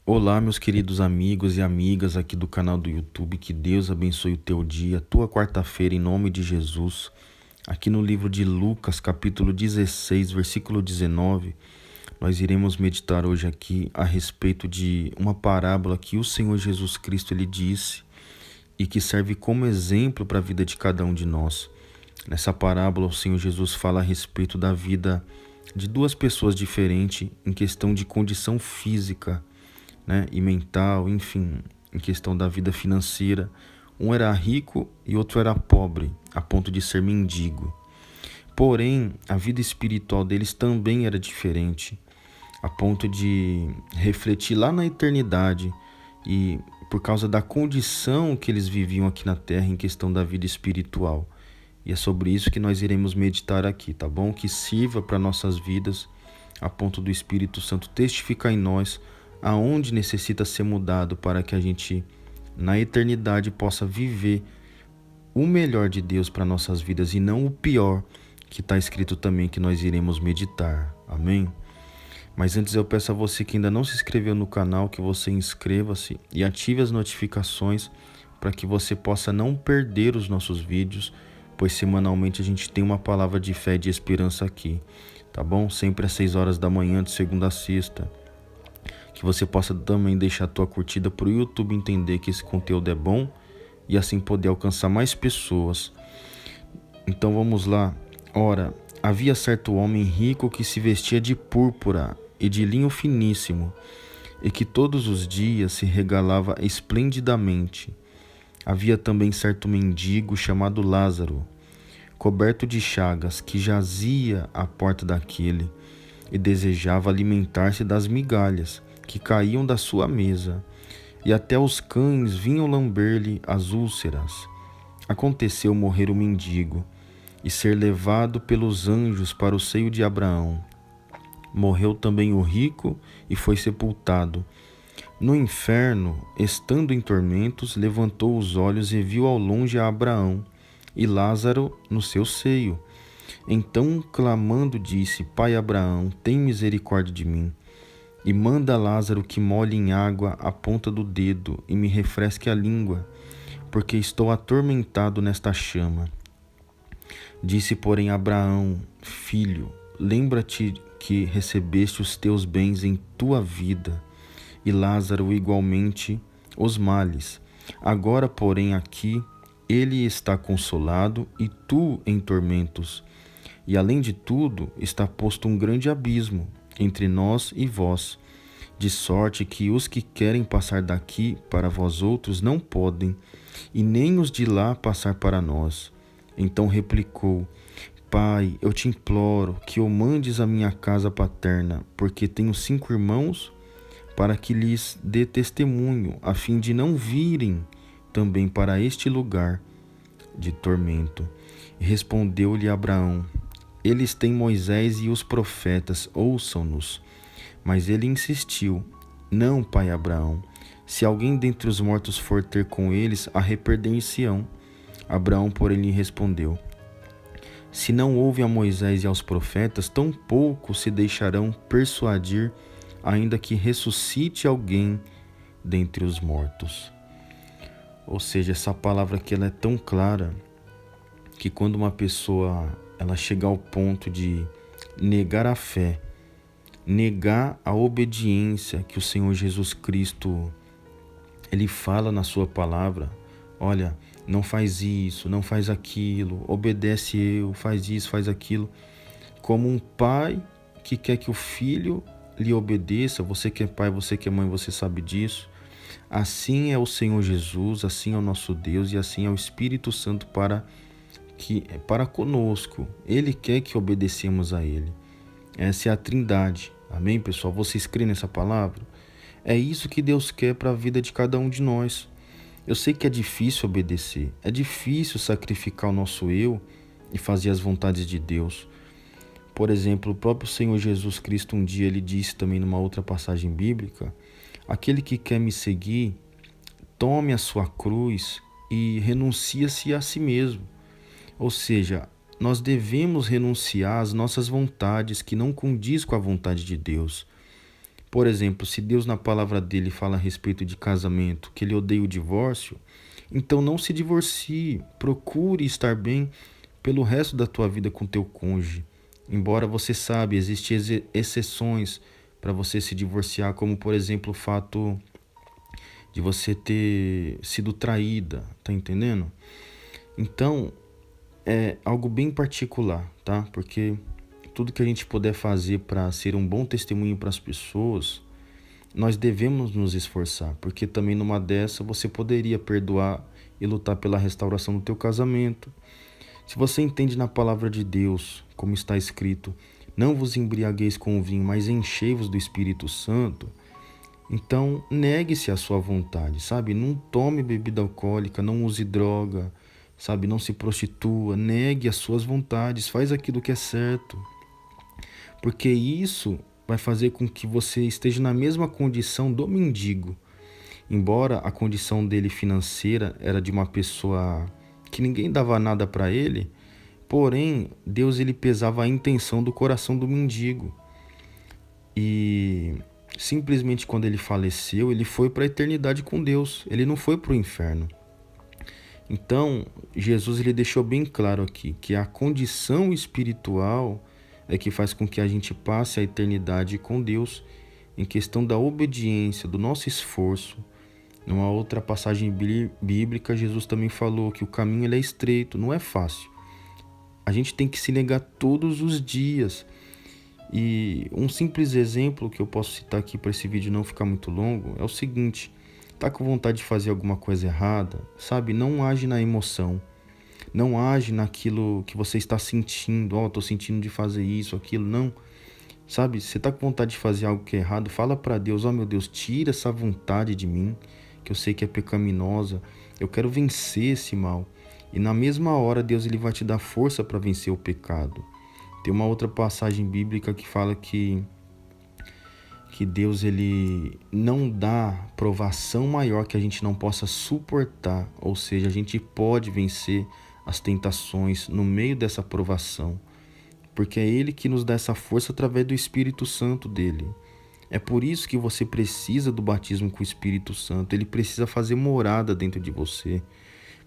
Olá, meus queridos amigos e amigas aqui do canal do YouTube. Que Deus abençoe o teu dia, tua quarta-feira, em nome de Jesus. Aqui no livro de Lucas, capítulo 16, versículo 19, nós iremos meditar hoje aqui a respeito de uma parábola que o Senhor Jesus Cristo ele disse e que serve como exemplo para a vida de cada um de nós. Nessa parábola, o Senhor Jesus fala a respeito da vida de duas pessoas diferentes em questão de condição física, né, e mental, enfim, em questão da vida financeira. Um era rico e outro era pobre, a ponto de ser mendigo. Porém, a vida espiritual deles também era diferente, a ponto de refletir lá na eternidade e por causa da condição que eles viviam aqui na Terra em questão da vida espiritual. E é sobre isso que nós iremos meditar aqui, tá bom? Que sirva para nossas vidas, a ponto do Espírito Santo testificar em nós aonde necessita ser mudado para que a gente, na eternidade, possa viver o melhor de Deus para nossas vidas e não o pior, que está escrito também que nós iremos meditar. Amém? Mas antes eu peço a você que ainda não se inscreveu no canal, que você inscreva-se e ative as notificações para que você possa não perder os nossos vídeos, pois semanalmente a gente tem uma palavra de fé e de esperança aqui, tá bom? Sempre às 6 horas da manhã, de segunda a sexta. Que você possa também deixar a tua curtida para o YouTube entender que esse conteúdo é bom e assim poder alcançar mais pessoas. Então vamos lá. Ora, havia certo homem rico que se vestia de púrpura e de linho finíssimo, e que todos os dias se regalava esplendidamente. Havia também certo mendigo chamado Lázaro, coberto de chagas, que jazia à porta daquele e desejava alimentar-se das migalhas que caíam da sua mesa, e até os cães vinham lamber-lhe as úlceras. Aconteceu morrer o mendigo e ser levado pelos anjos para o seio de Abraão. Morreu também o rico e foi sepultado. No inferno, estando em tormentos, levantou os olhos e viu ao longe a Abraão e Lázaro no seu seio. Então, clamando, disse: Pai Abraão, tem misericórdia de mim, e manda Lázaro que molhe em água a ponta do dedo e me refresque a língua, porque estou atormentado nesta chama. Disse, porém, Abraão: Filho, lembra-te que recebeste os teus bens em tua vida, e Lázaro igualmente os males. Agora, porém, aqui ele está consolado e tu em tormentos. E além de tudo, está posto um grande abismo entre nós e vós, de sorte que os que querem passar daqui para vós outros não podem, e nem os de lá passar para nós. Então replicou: Pai, eu te imploro que o mandes à minha casa paterna, porque tenho 5 irmãos, para que lhes dê testemunho, a fim de não virem também para este lugar de tormento. E respondeu-lhe Abraão: Eles têm Moisés e os profetas, ouçam-nos. Mas ele insistiu: Não, pai Abraão, se alguém dentre os mortos for ter com eles, arrepender-se-ão. Abraão, porém, lhe respondeu: Se não ouve a Moisés e aos profetas, tampouco se deixarão persuadir, ainda que ressuscite alguém dentre os mortos. Ou seja, essa palavra aqui ela é tão clara que quando uma pessoa ela chega ao ponto de negar a fé, negar a obediência que o Senhor Jesus Cristo ele fala na sua palavra, olha, não faz isso, não faz aquilo, obedece eu, faz isso, faz aquilo, como um pai que quer que o filho lhe obedeça. Você que é pai, você que é mãe, você sabe disso. Assim é o Senhor Jesus, assim é o nosso Deus e assim é o Espírito Santo para conosco. Ele quer que obedecemos a Ele. Essa é a Trindade. Amém, pessoal? Vocês creem nessa palavra? É isso que Deus quer para a vida de cada um de nós. Eu sei que é difícil obedecer, é difícil sacrificar o nosso eu e fazer as vontades de Deus. Por exemplo, o próprio Senhor Jesus Cristo um dia ele disse também numa outra passagem bíblica: aquele que quer me seguir, tome a sua cruz e renuncia-se a si mesmo. Ou seja, nós devemos renunciar às nossas vontades que não condiz com a vontade de Deus. Por exemplo, se Deus na palavra dele fala a respeito de casamento, que ele odeia o divórcio, então não se divorcie, procure estar bem pelo resto da tua vida com teu cônjuge. Embora você sabe, existem exceções para você se divorciar, como por exemplo o fato de você ter sido traída, tá entendendo? Então, é algo bem particular, tá? Porque tudo que a gente puder fazer para ser um bom testemunho para as pessoas, nós devemos nos esforçar, porque também numa dessa você poderia perdoar e lutar pela restauração do teu casamento. Se você entende na palavra de Deus, como está escrito, não vos embriagueis com o vinho, mas enchei-vos do Espírito Santo, então negue-se à sua vontade, sabe? Não tome bebida alcoólica, não use droga, sabe? Não se prostitua, negue as suas vontades, faz aquilo que é certo, porque isso vai fazer com que você esteja na mesma condição do mendigo. Embora a condição dele financeira era de uma pessoa que ninguém dava nada para ele, porém Deus ele pesava a intenção do coração do mendigo. E simplesmente quando ele faleceu, ele foi para a eternidade com Deus, ele não foi para o inferno. Então, Jesus ele deixou bem claro aqui que a condição espiritual é que faz com que a gente passe a eternidade com Deus em questão da obediência, do nosso esforço. Numa outra passagem bíblica, Jesus também falou que o caminho ele é estreito, não é fácil. A gente tem que se negar todos os dias. E um simples exemplo que eu posso citar aqui para esse vídeo não ficar muito longo é o seguinte: tá com vontade de fazer alguma coisa errada, sabe? Não age na emoção. Não age naquilo que você está sentindo. Tô sentindo de fazer isso, aquilo. Não. Sabe? Você tá com vontade de fazer algo que é errado, fala para Deus: meu Deus, tira essa vontade de mim, que eu sei que é pecaminosa. Eu quero vencer esse mal. E na mesma hora, Deus ele vai te dar força para vencer o pecado. Tem uma outra passagem bíblica que fala que Deus ele não dá provação maior que a gente não possa suportar. Ou seja, a gente pode vencer as tentações no meio dessa provação, porque é Ele que nos dá essa força através do Espírito Santo dele. É por isso que você precisa do batismo com o Espírito Santo. Ele precisa fazer morada dentro de você,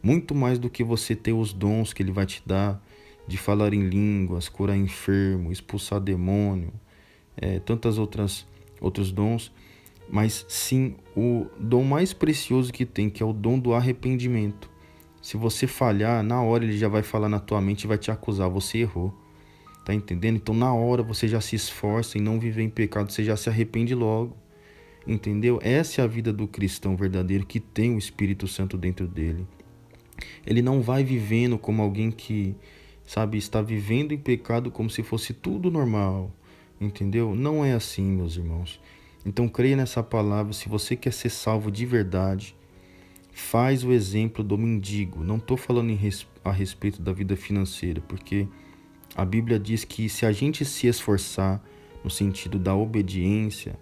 muito mais do que você ter os dons que Ele vai te dar, de falar em línguas, curar enfermo, expulsar demônio, tantas outros dons, mas sim o dom mais precioso que tem, que é o dom do arrependimento. Se você falhar, na hora ele já vai falar na tua mente e vai te acusar, você errou. Tá entendendo? Então na hora você já se esforça em não viver em pecado, você já se arrepende logo. Entendeu? Essa é a vida do cristão verdadeiro que tem o Espírito Santo dentro dele. Ele não vai vivendo como alguém que, sabe, está vivendo em pecado como se fosse tudo normal. Entendeu? Não é assim, meus irmãos. Então creia nessa palavra. Se você quer ser salvo de verdade, faz o exemplo do mendigo. Não estou falando a respeito da vida financeira, porque a Bíblia diz que se a gente se esforçar no sentido da obediência,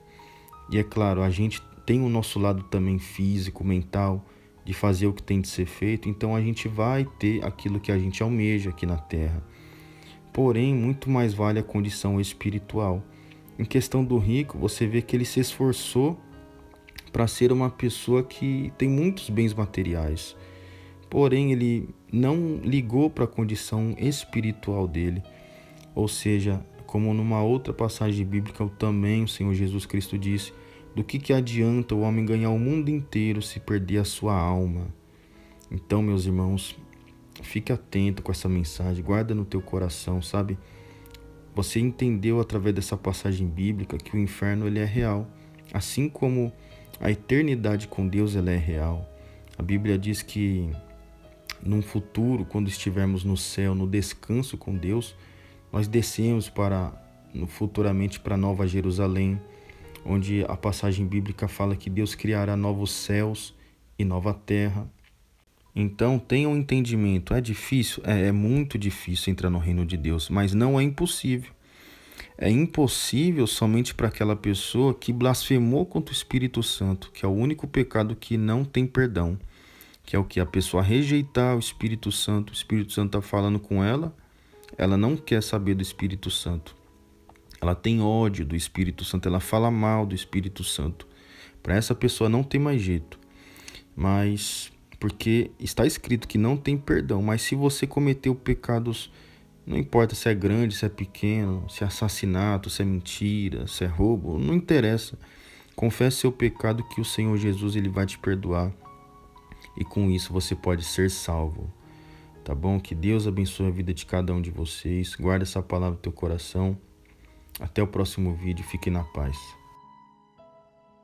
e é claro, a gente tem o nosso lado também físico, mental, de fazer o que tem de ser feito, então a gente vai ter aquilo que a gente almeja aqui na terra. Porém, muito mais vale a condição espiritual. Em questão do rico, você vê que ele se esforçou para ser uma pessoa que tem muitos bens materiais. Porém, ele não ligou para a condição espiritual dele. Ou seja, como numa outra passagem bíblica, também o Senhor Jesus Cristo disse: do que adianta o homem ganhar o mundo inteiro se perder a sua alma? Então, meus irmãos, fique atento com essa mensagem, guarda no teu coração, sabe? Você entendeu através dessa passagem bíblica que o inferno ele é real, assim como a eternidade com Deus ela é real. A Bíblia diz que num futuro, quando estivermos no céu, no descanso com Deus, nós descemos futuramente para Nova Jerusalém, onde a passagem bíblica fala que Deus criará novos céus e nova terra. Então tenha um entendimento. É difícil? É muito difícil entrar no reino de Deus, mas não é impossível. É impossível somente para aquela pessoa que blasfemou contra o Espírito Santo, que é o único pecado que não tem perdão, que é o que a pessoa rejeitar o Espírito Santo está falando com ela não quer saber do Espírito Santo. ela tem ódio do Espírito Santo, ela fala mal do Espírito Santo. Para essa pessoa não tem mais jeito. Mas porque está escrito que não tem perdão, mas se você cometeu pecados, não importa se é grande, se é pequeno, se é assassinato, se é mentira, se é roubo, não interessa. Confesse seu pecado que o Senhor Jesus ele vai te perdoar e com isso você pode ser salvo. Tá bom? Que Deus abençoe a vida de cada um de vocês. Guarda essa palavra no teu coração. Até o próximo vídeo. Fique na paz.